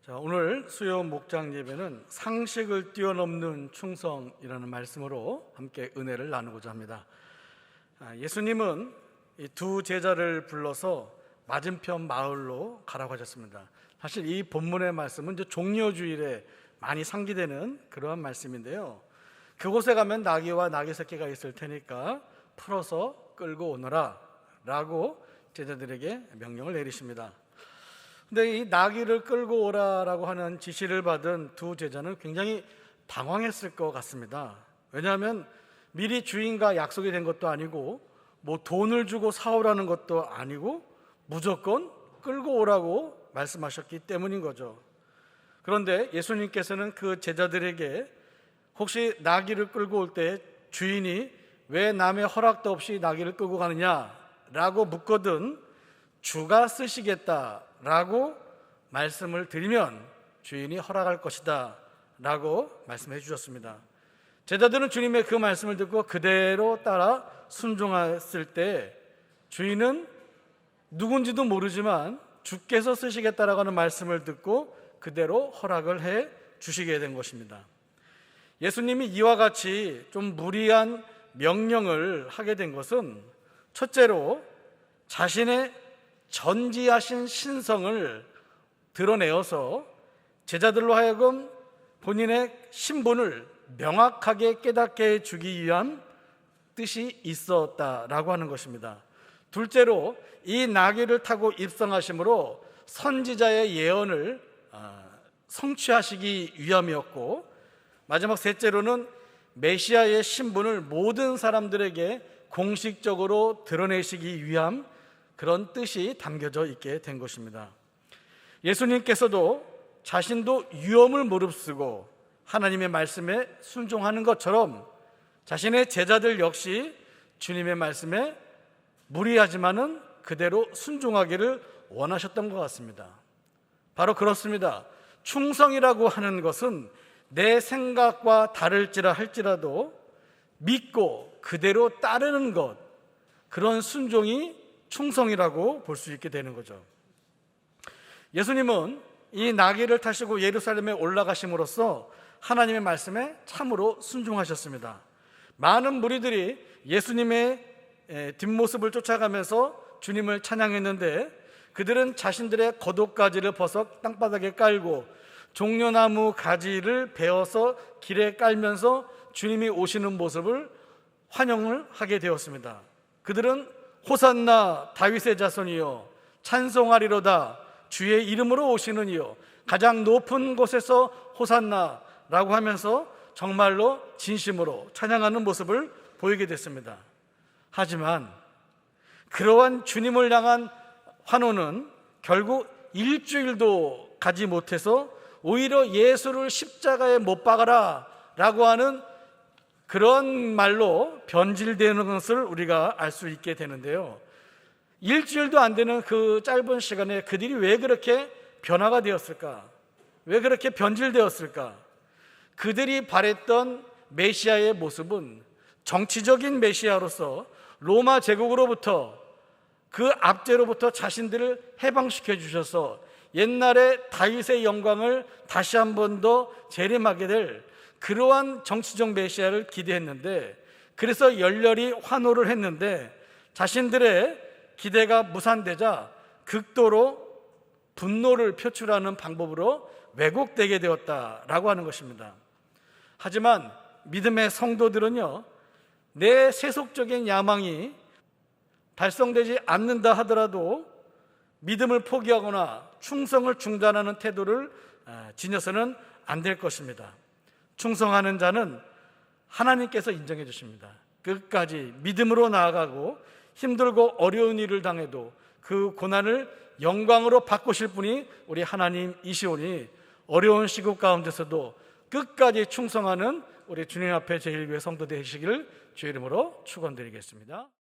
자, 오늘 수요 목장 예배는 상식을 뛰어넘는 충성이라는 말씀으로 함께 은혜를 나누고자 합니다. 예수님은 이 두 제자를 불러서 맞은편 마을로 가라고 하셨습니다. 사실 이 본문의 말씀은 이제 종려주일에 많이 상기되는 그러한 말씀인데요. 그곳에 가면 나귀와 나귀 새끼가 있을 테니까 풀어서 끌고 오너라 라고 제자들에게 명령을 내리십니다. 근데 이 나귀를 끌고 오라라고 하는 지시를 받은 두 제자는 굉장히 당황했을 것 같습니다. 왜냐하면 미리 주인과 약속이 된 것도 아니고 뭐 돈을 주고 사오라는 것도 아니고 무조건 끌고 오라고 말씀하셨기 때문인 거죠. 그런데 예수님께서는 그 제자들에게 혹시 나귀를 끌고 올 때 주인이 왜 남의 허락도 없이 나귀를 끌고 가느냐라고 묻거든 주가 쓰시겠다라고 말씀을 드리면 주인이 허락할 것이다 라고 말씀해 주셨습니다. 제자들은 주님의 그 말씀을 듣고 그대로 따라 순종했을 때 주인은 누군지도 모르지만 주께서 쓰시겠다라고 하는 말씀을 듣고 그대로 허락을 해 주시게 된 것입니다. 예수님이 이와 같이 좀 무리한 명령을 하게 된 것은 첫째로 자신의 전지하신 신성을 드러내어서 제자들로 하여금 본인의 신분을 명확하게 깨닫게 해주기 위한 뜻이 있었다라고 하는 것입니다. 둘째로 이 나귀를 타고 입성하심으로 선지자의 예언을 성취하시기 위함이었고, 마지막 셋째로는 메시아의 신분을 모든 사람들에게 공식적으로 드러내시기 위함, 그런 뜻이 담겨져 있게 된 것입니다. 예수님께서도 자신도 위험을 무릅쓰고 하나님의 말씀에 순종하는 것처럼 자신의 제자들 역시 주님의 말씀에 무리하지만은 그대로 순종하기를 원하셨던 것 같습니다. 바로 그렇습니다. 충성이라고 하는 것은 내 생각과 다를지라 할지라도 믿고 그대로 따르는 것, 그런 순종이 충성이라고 볼 수 있게 되는 거죠. 예수님은 이 나귀를 타시고 예루살렘에 올라가심으로써 하나님의 말씀에 참으로 순종하셨습니다. 많은 무리들이 예수님의 뒷모습을 쫓아가면서 주님을 찬양했는데 그들은 자신들의 겉옷가지를 벗어 땅바닥에 깔고 종려나무 가지를 베어서 길에 깔면서 주님이 오시는 모습을 환영을 하게 되었습니다. 그들은 호산나 다윗의 자손이여 찬송하리로다 주의 이름으로 오시는 이여 가장 높은 곳에서 호산나라고 하면서 정말로 진심으로 찬양하는 모습을 보이게 됐습니다. 하지만 그러한 주님을 향한 환호는 결국 일주일도 가지 못해서 오히려 예수를 십자가에 못 박아라 라고 하는 그런 말로 변질되는 것을 우리가 알 수 있게 되는데요. 일주일도 안 되는 그 짧은 시간에 그들이 왜 그렇게 변화가 되었을까? 왜 그렇게 변질되었을까? 그들이 바랬던 메시아의 모습은 정치적인 메시아로서 로마 제국으로부터 그 압제로부터 자신들을 해방시켜 주셔서 옛날에 다윗의 영광을 다시 한 번 더 재림하게 될 그러한 정치적 메시아를 기대했는데, 그래서 열렬히 환호를 했는데 자신들의 기대가 무산되자 극도로 분노를 표출하는 방법으로 왜곡되게 되었다라고 하는 것입니다. 하지만 믿음의 성도들은요, 내 세속적인 야망이 달성되지 않는다 하더라도 믿음을 포기하거나 충성을 중단하는 태도를 지녀서는 안 될 것입니다. 충성하는 자는 하나님께서 인정해 주십니다. 끝까지 믿음으로 나아가고 힘들고 어려운 일을 당해도 그 고난을 영광으로 바꾸실 분이 우리 하나님이시오니 어려운 시국 가운데서도 끝까지 충성하는 우리 주님 앞에 제1교회 성도 되시기를 주의 이름으로 축원드리겠습니다.